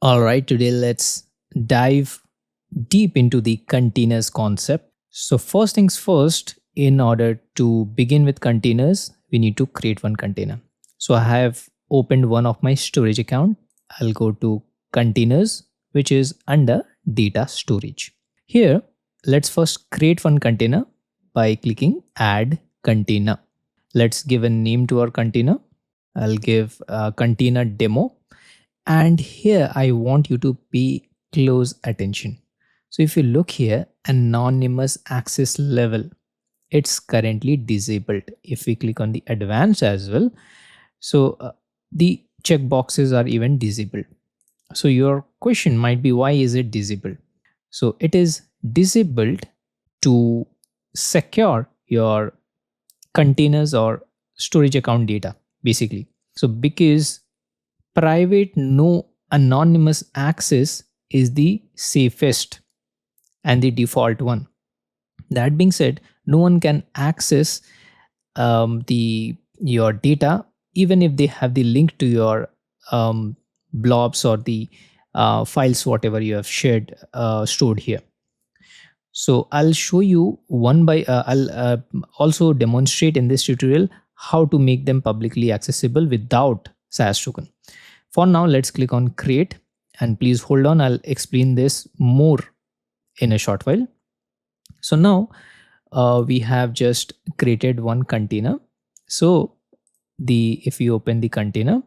All right, today let's dive deep into the containers concept. So, first things first, in order to begin with containers, we need to create one container. So, I have opened one of my storage account. I'll go to containers, which is under data storage. Here, let's first create one container by clicking add container. Let's give a name to our container. I'll give a container demo. And here I want you to pay close attention. So if you look here, anonymous access level, it's currently disabled. If we click on the advanced as well, so the checkboxes are even disabled. So your question might be, why is it disabled? So it is disabled to secure your containers or storage account data basically. So because private no anonymous access is the safest and the default one. That being said, no one can access the your data even if they have the link to your blobs or the files whatever you have shared stored here. So I'll show you one by I'll also demonstrate in this tutorial how to make them publicly accessible without SaaS token. For now, let's click on create and please hold on. I'll explain this more in a short while. So now we have just created one container. So if you open the container,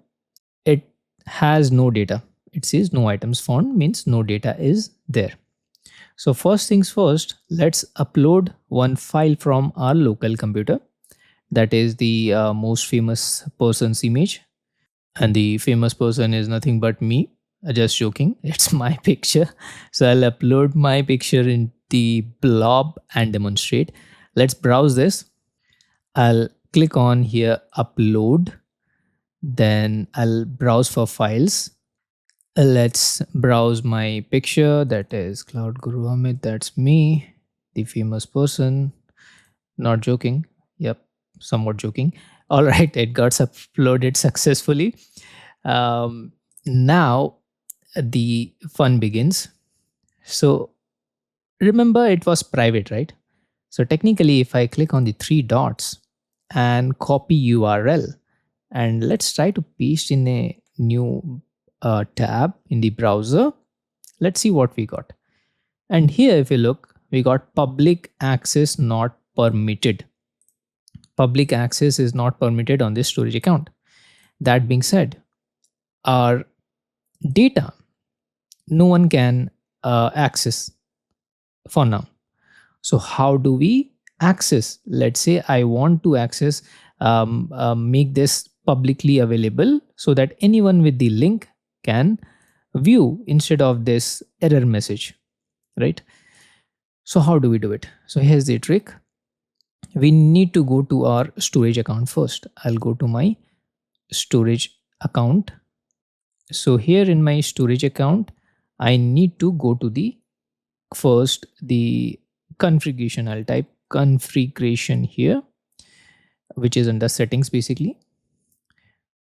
it has no data. It says no items found, means no data is there. So first things first, let's upload one file from our local computer. That is the most famous person's image. And the famous person is nothing but me. Just joking. It's my picture. So I'll upload my picture in the blob and demonstrate. Let's browse this. I'll click on here, upload. Then I'll browse for files. Let's browse my picture. That is Cloud Guru Amit. That's me, the famous person. Not joking. Yep, somewhat joking. All right, it got uploaded successfully. Now the fun begins. So remember, it was private, right? So technically, if I click on the three dots and copy URL, and let's try to paste in a new tab in the browser, let's see what we got. And here, if you look, we got public access not permitted. Public access is not permitted on this storage account. That being said, our data no one can access for now. So how do we access? Let's say I want to access, make this publicly available so that anyone with the link can view instead of this error message, right? So how do we do it? So here's the trick. We need to go to our storage account first. I'll go to my storage account. So here in my storage account, I need to go to the first the configuration. I'll type configuration here, which is under settings basically.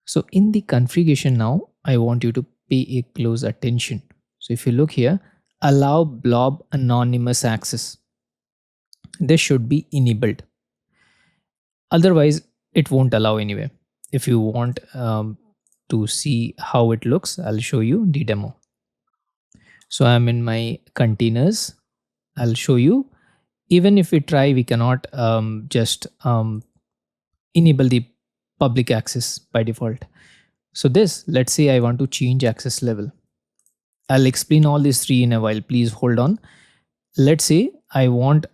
So in the configuration now, I want you to pay a close attention. So if you look here, allow blob anonymous access. This should be enabled. Otherwise, it won't allow anyway. If you want to see how it looks, I'll show you the demo. So I'm in my containers. I'll show you. Even if we try, we cannot just enable the public access by default. So this, let's say I want to change access level. I'll explain all these three in a while. Please hold on. Let's say I want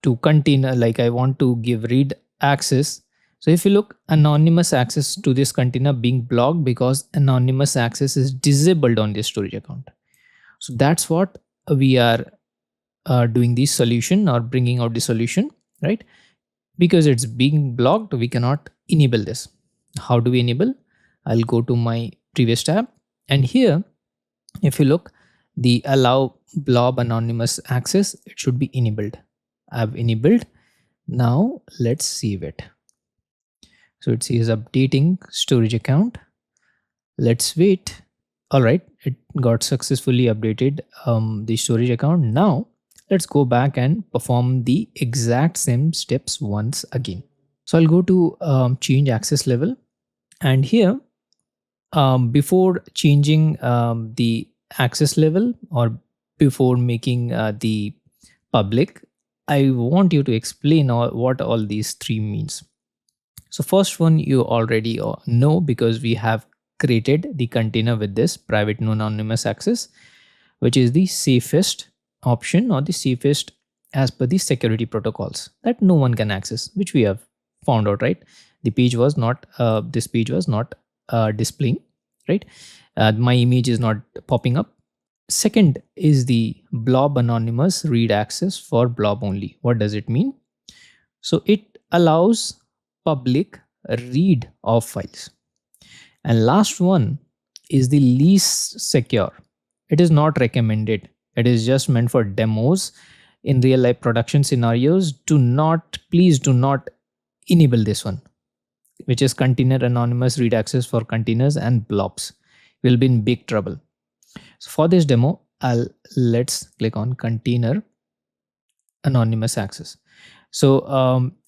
to container, like I want to give read access. So if you look, anonymous access to this container being blocked because anonymous access is disabled on this storage account. So that's what we are doing the solution or bringing out the solution, right? Because it's being blocked, we cannot enable this. How do we enable? I'll go to my previous tab, and here, if you look, the allow blob anonymous access, it should be enabled. I've enabled. Now let's save it. So it says updating storage account. Let's wait. All right, it got successfully updated, the storage account. Now let's go back and perform the exact same steps once again. So I'll go to change access level, and here, before changing the access level, or before making the public, I want you to explain what all these three means. So first one you already know, because we have created the container with this private non-anonymous access, which is the safest option, or the safest as per the security protocols, that no one can access, which we have found out, right? The page was not this page was not displaying, right? My image is not popping up. Second is the blob anonymous read access for blob only. What does it mean? So it allows public read of files. And last one is the least secure. It is not recommended. It is just meant for demos. In real life production scenarios, please do not enable this one, which is container anonymous read access for containers and blobs. We'll be in big trouble. So for this demo, let's click on container anonymous access. So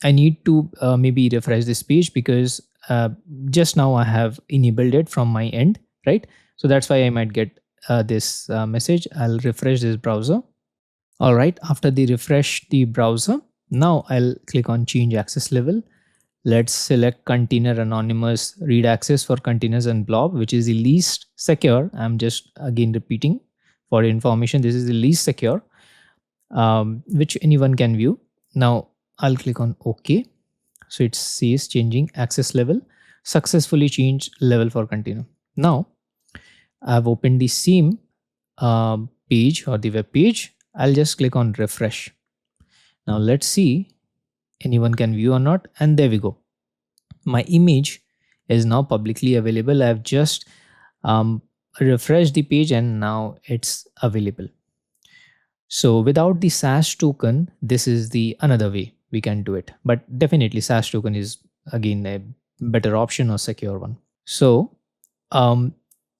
I need to maybe refresh this page, because just now I have enabled it from my end, right? So that's why I might get this message. I'll refresh this browser. All right, after the refresh the browser, now I'll click on change access level. Let's select container anonymous read access for containers and blob, which is the least secure. I'm just again repeating for information. This is the least secure, which anyone can view. Now I'll click on OK. So it says changing access level, successfully changed level for container. Now I've opened the same page, or the web page. I'll just click on refresh. Now let's see anyone can view or not. And there we go. My image is now publicly available. I've just refreshed the page, and now it's available. So without the SaaS token, this is the another way we can do it. But definitely SaaS token is again a better option, or secure one. So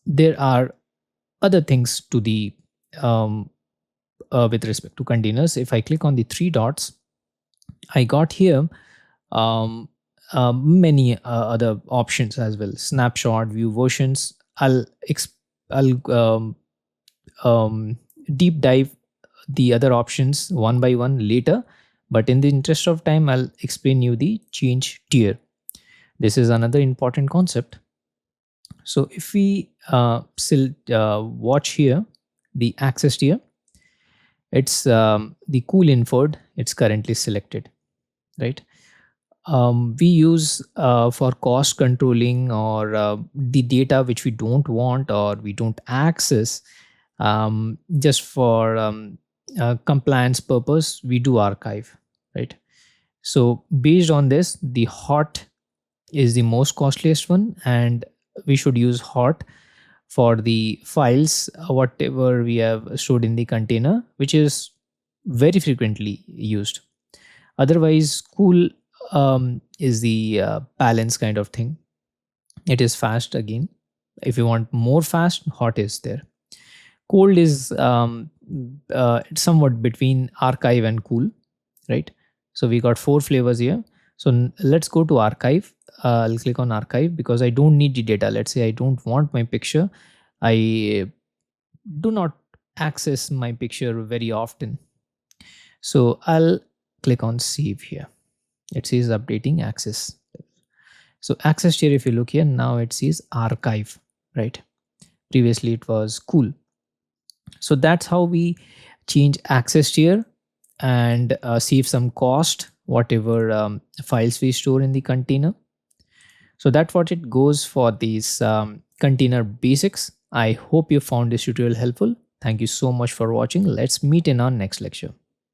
there are other things to the with respect to containers. If I click on the three dots, I got here many other options as well. Snapshot, view versions. I'll deep dive the other options one by one later, but in the interest of time, I'll explain you the change tier. This is another important concept. So if we still watch here, the access tier, it's the cool inferred, it's currently selected, right? We use for cost controlling, or the data which we don't want or we don't access, just for compliance purpose, we do archive, right? So based on this, the hot is the most costliest one, and we should use hot for the files whatever we have stored in the container, which is very frequently used. Otherwise, cool is the balance kind of thing. It is fast again. If you want more fast, hot is there. Cold is somewhat between archive and cool, right? So we got 4 flavors here. So let's go to archive. I'll click on archive because I don't need the data. Let's say I don't want my picture. I do not access my picture very often. So I'll click on save here. It says updating access. So access tier, if you look here, now it says archive, right? Previously it was cool. So that's how we change access tier and save some cost, whatever files we store in the container. So that's what it goes for these container basics. I hope you found this tutorial helpful. Thank you so much for watching. Let's meet in our next lecture.